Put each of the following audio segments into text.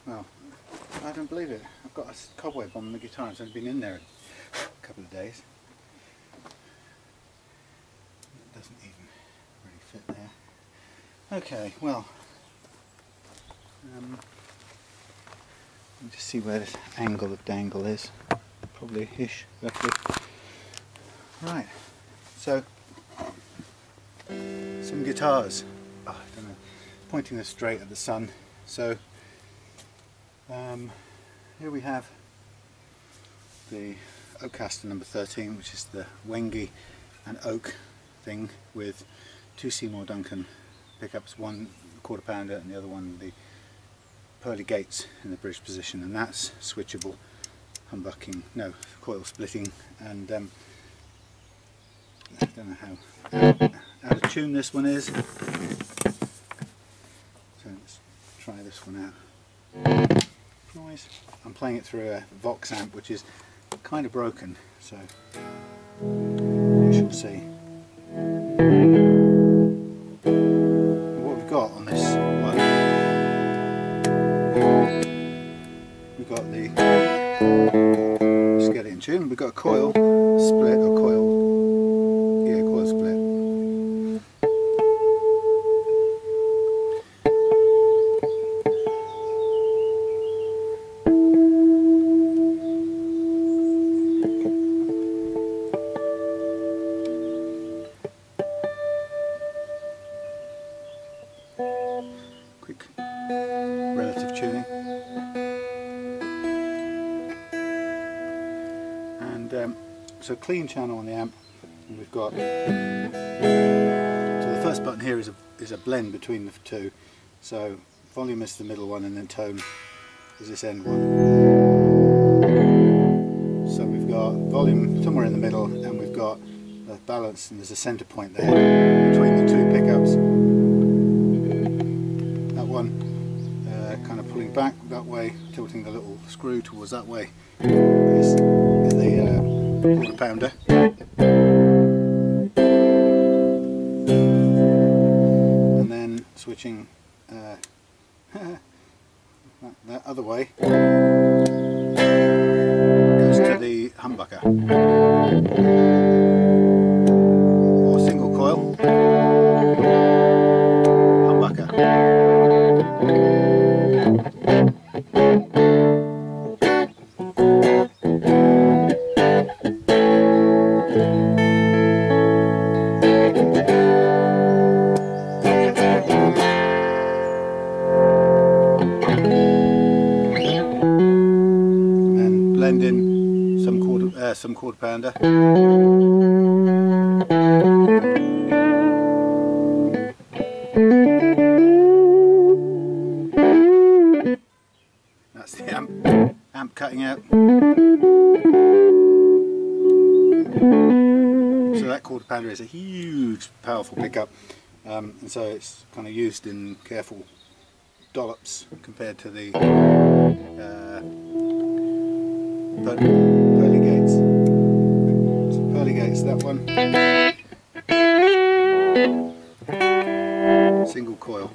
well, I don't believe it. I've got a cobweb on the guitar. It's only been in there a couple of days. It doesn't even really fit there. Okay, well, let me just see where this angle of dangle is. Probably ish, roughly. Right, so some guitars. Oh, I don't know. Pointing this straight at the sun. So here we have the Oakcaster number 13, which is the Wangi and Oak thing with two Seymour Duncan pickups, one quarter-pounder and the other one the Pearly Gates in the British position, and that's switchable, humbucking, no, coil splitting, and I don't know how to tune this one is. So let's try this one out. Noise. I'm playing it through a Vox amp, which is kind of broken, so you shall see. What we've got on this one, we've got the, let's get it in tune, we've got a coil split, or coil, yeah, coil split. Quick relative tuning, and so clean channel on the amp, and we've got, so the first button here is a blend between the two, so volume is the middle one and then tone is this end one. So we've got volume somewhere in the middle, and we've got a balance, and there's a centre point there between the two pickups. Kind of pulling back that way, tilting the little screw towards that way is the quarter-pounder. And then switching that other way goes to the humbucker, or single coil humbucker. Blend in some quarter-pounder. That's the amp cutting out. So that quarter-pounder is a huge, powerful pickup, and so it's kind of used in careful dollops compared to the Pearly Gates. So Pearly Gates, that one. Single coil.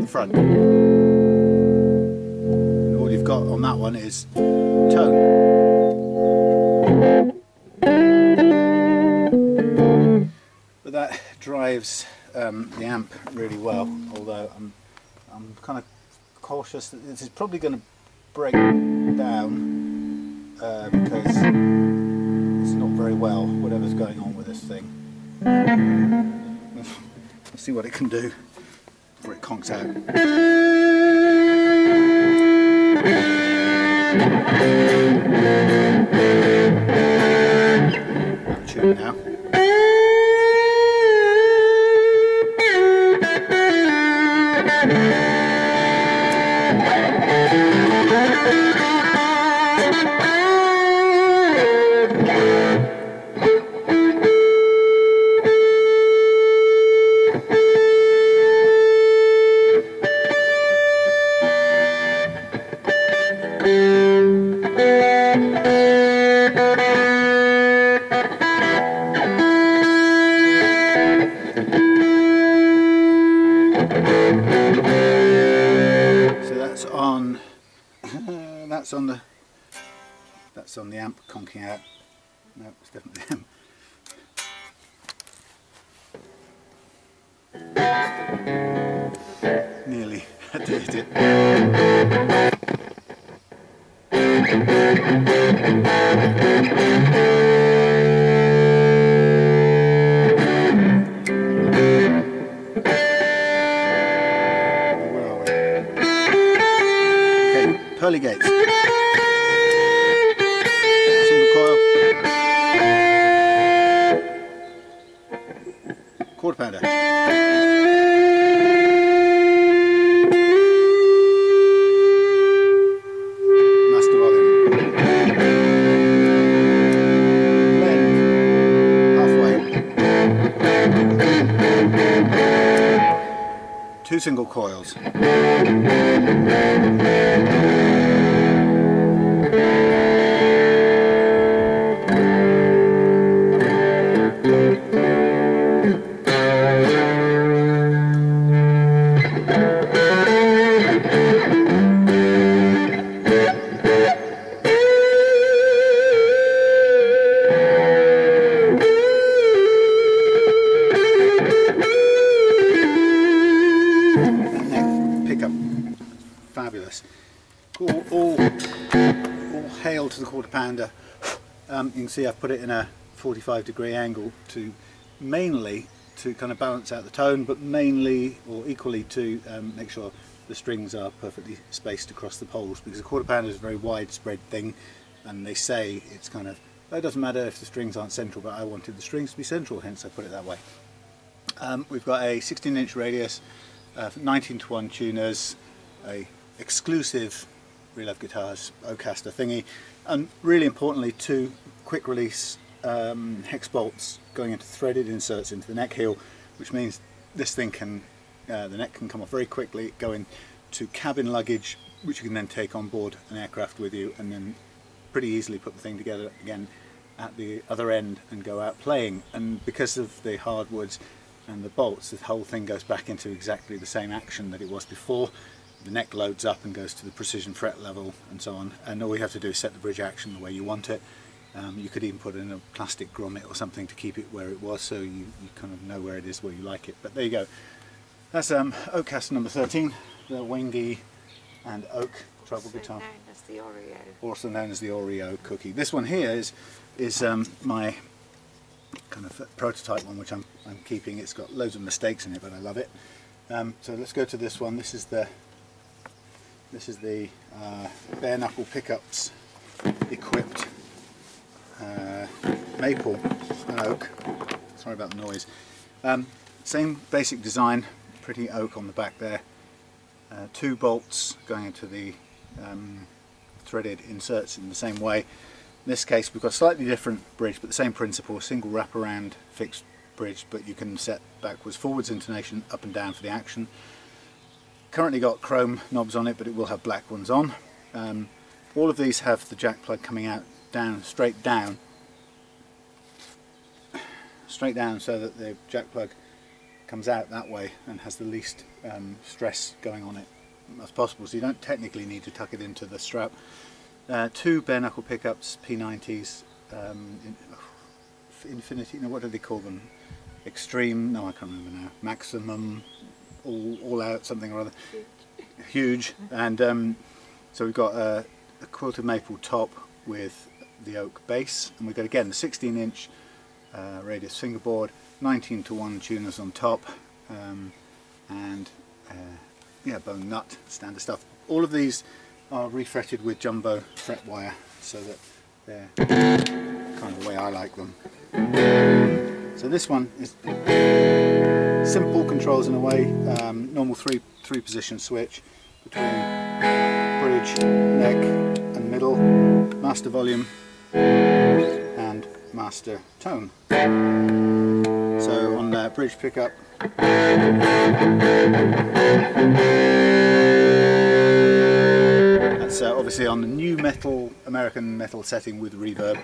Front, and all you've got on that one is tone. But that drives the amp really well, although I'm kind of cautious that this is probably going to break down because it's not very well, whatever's going on with this thing. Let's see what it can do before it conks out. I'm tuning now. that's on the amp conking out. No, it's definitely the amp. Nearly had to hit it. Where are we? Okay, Pearly Gates. Single coil. Quarterpounder. Master volume. Bend. Halfway. 2 single coils. Fabulous. All hail to the Quarterpounder. You can see I've put it in a 45-degree angle to mainly to kind of balance out the tone, but mainly or equally to make sure the strings are perfectly spaced across the poles, because the Quarterpounder is a very widespread thing, and they say it's kind of, it doesn't matter if the strings aren't central, but I wanted the strings to be central, hence I put it that way. We've got a 16-inch radius, 19:1 tuners, a exclusive ReLoved guitars Oakcaster thingy, and really importantly 2 quick release hex bolts going into threaded inserts into the neck heel, which means this thing can, the neck can come off very quickly, go into cabin luggage, which you can then take on board an aircraft with you, and then pretty easily put the thing together again at the other end and go out playing. And because of the hardwoods and the bolts, the whole thing goes back into exactly the same action that it was before. The neck loads up and goes to the precision fret level and so on, and all you have to do is set the bridge action the way you want it. You could even put in a plastic grommet or something to keep it where it was, so you kind of know where it is, where you like it. But there you go. That's Oakcaster number 13, the Wangi and Oak treble guitar. Known as the Oreo. Also known as the Oreo cookie. This one here is my kind of prototype one, which I'm keeping. It's got loads of mistakes in it, but I love it. So let's go to this one. This is the Bare Knuckle Pickups equipped maple and oak. Sorry about the noise. Same basic design, pretty oak on the back there. 2 bolts going into the threaded inserts in the same way. In this case we've got a slightly different bridge, but the same principle, single wraparound fixed bridge, but you can set backwards, forwards intonation, up and down for the action. Currently got chrome knobs on it, but it will have black ones on. All of these have the jack plug coming out straight down, so that the jack plug comes out that way and has the least stress going on it as possible, so you don't technically need to tuck it into the strap. 2 Bare Knuckle Pickups P90s, Infinity, no, what do they call them? Extreme, no I can't remember now, Maximum, all out, something or other. Huge. And so we've got a quilted maple top with the oak base, and we've got again the 16-inch radius fingerboard, 19:1 tuners on top, and yeah, bone nut, standard stuff. All of these are refretted with jumbo fret wire, so that they're kind of the way I like them. So this one is simple controls in a way, normal three position switch between bridge, neck and middle, master volume and master tone. So on the bridge pickup, that's obviously on the new metal, American metal setting with reverb.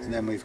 And then we've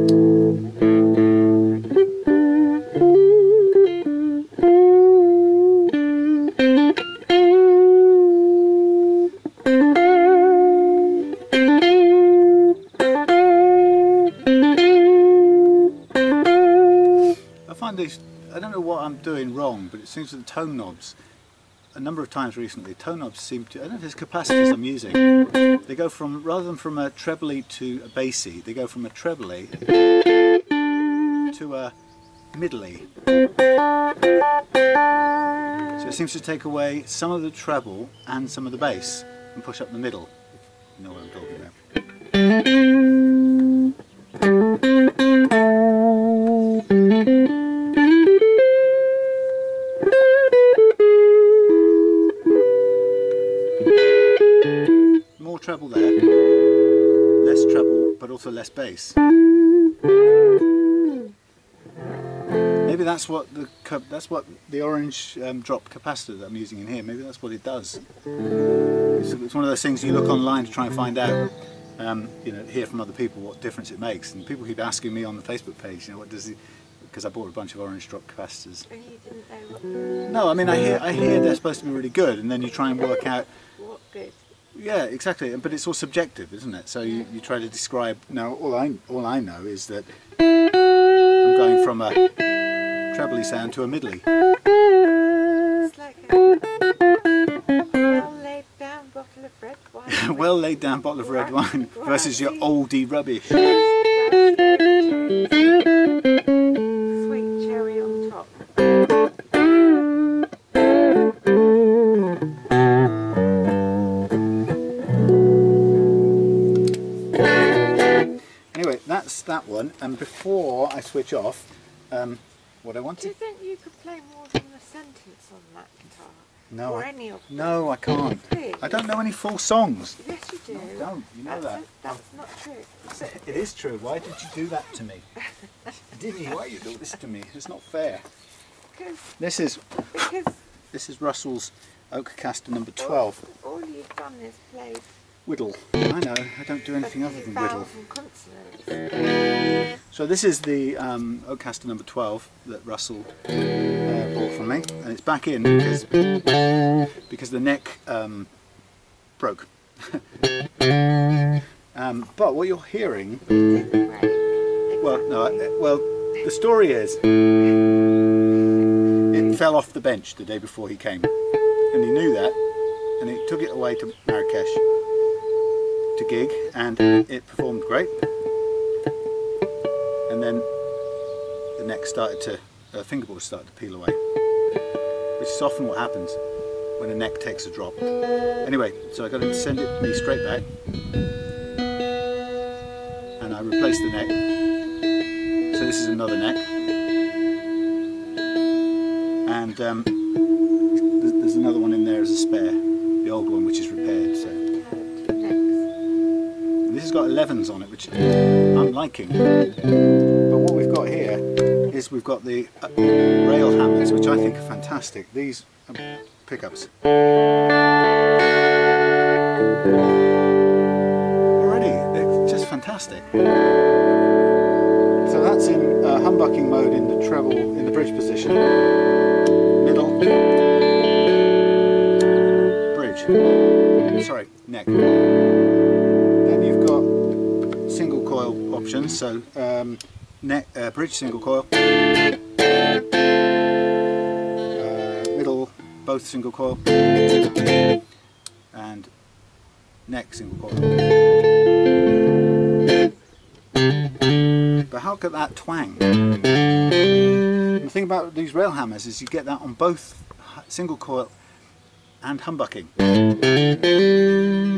find these, I don't know what I'm doing wrong, but it seems that the tone knobs, a number of times recently, tone knobs seem to, I don't know if it's capacitors I'm using, they go from, rather than from a trebly to a bassy, they go from a trebly to a middly. So it seems to take away some of the treble and some of the bass and push up the middle, if you know what I'm talking about. More treble there, less treble but also less bass. Maybe that's what the orange drop capacitor that I'm using in here, maybe that's what it does. It's one of those things you look online to try and find out, you know, hear from other people what difference it makes. And people keep asking me on the Facebook page, you know, what does it, because I bought a bunch of orange drop capacitors. And you didn't know what... No, I mean I hear they're supposed to be really good, and then you try and work out What good? yeah, exactly, but it's all subjective, isn't it? So you try to describe. Now, all I know is that I'm going from a trebly sound to a middly. It's like a well laid down bottle of red wine. Well laid down bottle of red wine versus your oldie rubbish. Sweet cherry on top. Anyway, that's that one. And before I switch off, what I want Do to... you think you could play more than a sentence on that guitar? No, Or any of them? no, I can't. Please. I don't know any full songs. Yes, you do. No, I don't. You know that. That's not true. It is true. Why did you do that to me? Didn't you? Why you do this to me? It's not fair. Because This is Russell's Oakcaster number 12. all you've done is played Whittle. I know. I don't do anything other than whittle. 1,000 consonants. So this is the Oakcaster number 12 that Russell bought from me, and it's back in because the neck broke. But what you're hearing, well, the story is it fell off the bench the day before he came, and he knew that, and he took it away to Marrakesh to gig, and it performed great. And then the neck started to, fingerboard started to peel away, which is often what happens when a neck takes a drop. Anyway, so I got to send me straight back, and I replaced the neck. So this is another neck, and there's another one in there as a spare, the old one which is repaired. So and this has got 11s on it, which I'm liking. But what we've got here is we've got the Railhammers, which I think are fantastic. These pickups. Already, they're just fantastic. So that's in humbucking mode in the treble, in the bridge position. Middle. Bridge. Sorry, neck. Then you've got single coil options, so neck, bridge single coil, middle both single coil, and neck single coil. But how could that twang? The thing about these Railhammers is you get that on both single coil and humbucking.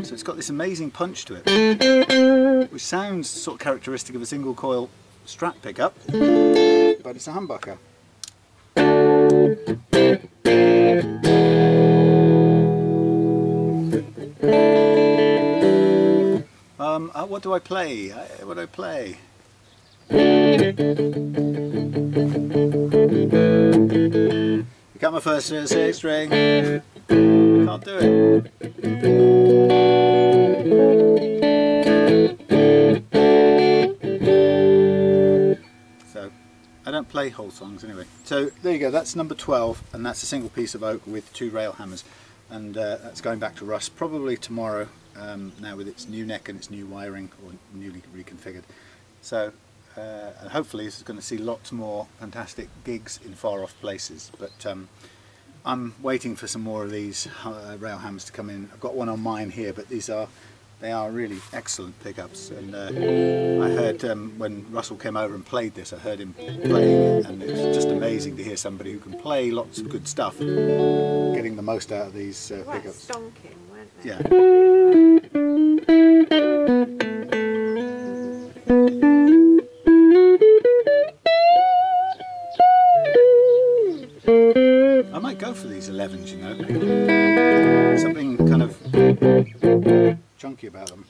So it's got this amazing punch to it, which sounds sort of characteristic of a single coil Strat pickup, but it's a humbucker. What do I play? What do I play? You got my first six string. Can't do it. So I don't play whole songs anyway. So there you go. That's number 12, and that's a single piece of oak with 2 Railhammers, and that's going back to Russ probably tomorrow. Now with its new neck and its new wiring, or newly reconfigured. So and hopefully this is going to see lots more fantastic gigs in far off places, but I'm waiting for some more of these Railhammers to come in. I've got one on mine here, but they are really excellent pickups, and I heard when Russell came over and played this, I heard him playing it, and it's just amazing to hear somebody who can play lots of good stuff getting the most out of these pickups. Stonking, weren't they? Yeah. I might go for these 11s, you know. Something kind of chunky about them.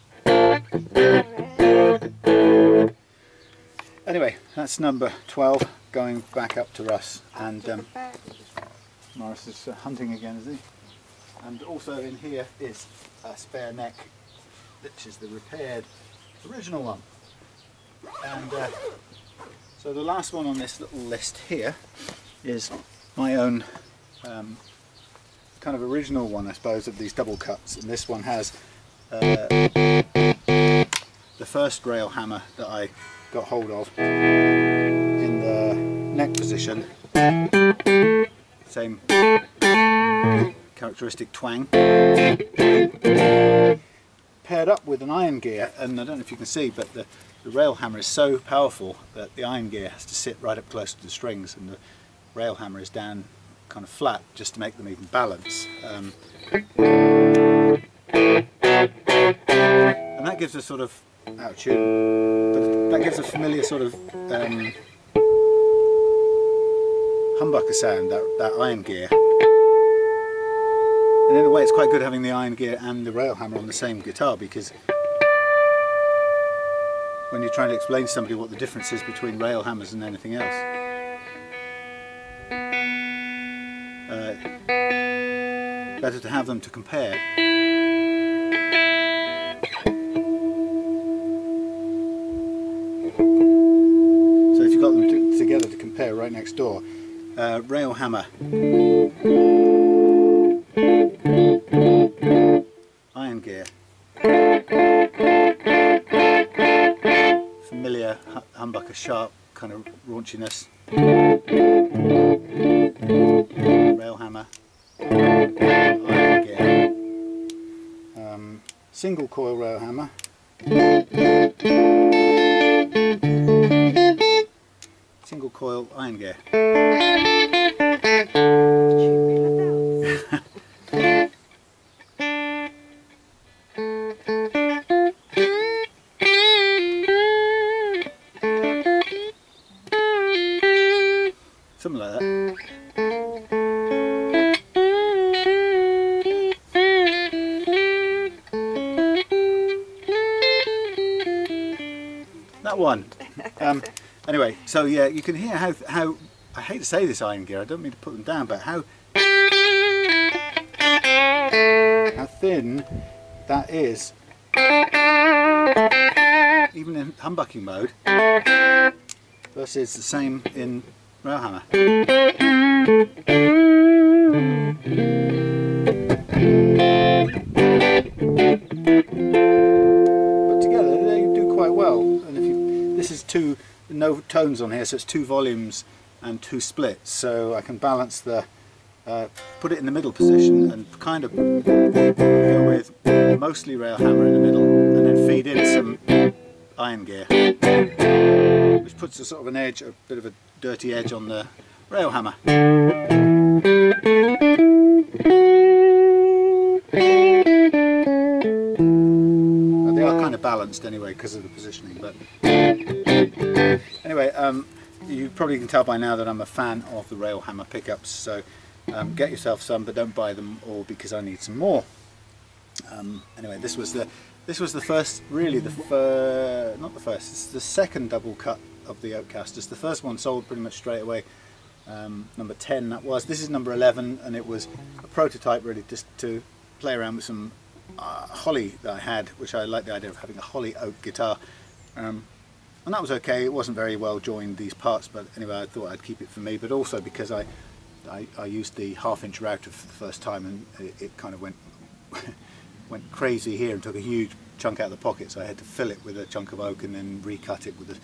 Anyway, that's number 12, going back up to Russ, and Morris is hunting again, is he? And also in here is a spare neck, which is the repaired original one. And so the last one on this little list here is my own kind of original one, I suppose, of these double cuts, and this one has the first Railhammer that I got hold of in the neck position, same characteristic twang, paired up with an iron gear, and I don't know if you can see, but the Railhammer is so powerful that the iron gear has to sit right up close to the strings, and the Railhammer is down kind of flat just to make them even balance. And that gives a sort of, out of tune, but that gives a familiar sort of humbucker sound, that iron gear. And in a way it's quite good having the iron gear and the Railhammer on the same guitar, because when you're trying to explain to somebody what the difference is between Railhammers and anything else, better to have them to compare. So if you've got them together to compare right next door, Railhammer, iron gear, familiar humbucker sharp kind of raunchiness, Railhammer, iron gear, single coil Railhammer, single coil iron gear. Something like that. That one. Anyway, so yeah, you can hear how I hate to say this iron gear, I don't mean to put them down, but how thin that is, even in humbucking mode, versus the same in Railhammer. But together they do quite well. And if you, this is no tones on here, so it's 2 volumes and 2 splits, so I can balance the put it in the middle position and kind of go with mostly Railhammer in the middle, and then feed in some iron gear, which puts a sort of an edge, a bit of a dirty edge on the Railhammer. They are kind of balanced anyway because of the positioning, but anyway, you probably can tell by now that I'm a fan of the Railhammer pickups, so get yourself some, but don't buy them all because I need some more. Anyway, this was the first, really not the first, it's the second double cut of the Oakcasters. The first one sold pretty much straight away, number 10 that was. This is number 11, and it was a prototype really just to play around with some holly that I had, which I like the idea of having a holly oak guitar. And that was okay. It wasn't very well joined, these parts, but anyway, I thought I'd keep it for me, but also because I used the 1/2-inch router for the first time, and it kind of went crazy here and took a huge chunk out of the pocket, so I had to fill it with a chunk of oak and then recut it with a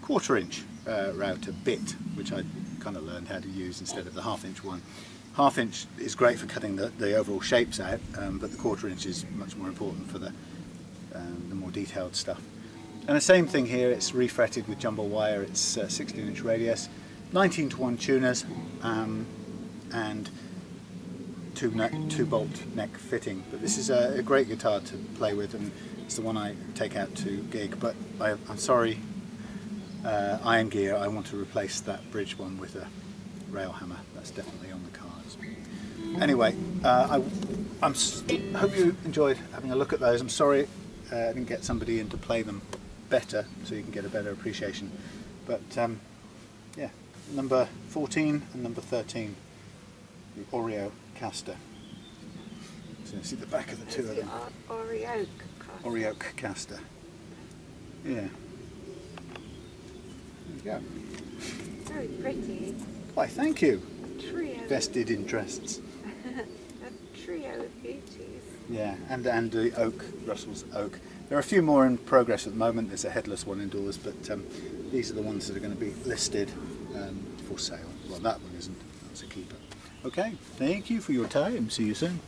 1/4" router bit, which I kind of learned how to use instead of the 1/2" one. 1/2" is great for cutting the overall shapes out, but the 1/4" is much more important for the more detailed stuff. And the same thing here, it's refretted with jumbo wire. It's 16" radius, 19:1 tuners, and two bolt neck fitting. But this is a great guitar to play with, and it's the one I take out to gig. But I'm sorry, Iron Gear, I want to replace that bridge one with a Railhammer. That's definitely on the cards. Anyway, I hope you enjoyed having a look at those. I'm sorry I didn't get somebody in to play them better, so you can get a better appreciation. But yeah, number 14 and number 13, the Oakcaster. So you see the back of the two of them. Oakcaster. Yeah. There you go. Very pretty. Why, thank you. Trio. Vested interests. A trio of beauties. Yeah, and the oak, Russell's oak. There are a few more in progress at the moment. There's a headless one indoors, but these are the ones that are going to be listed for sale. Well, that one isn't. That's a keeper. Okay, thank you for your time. See you soon.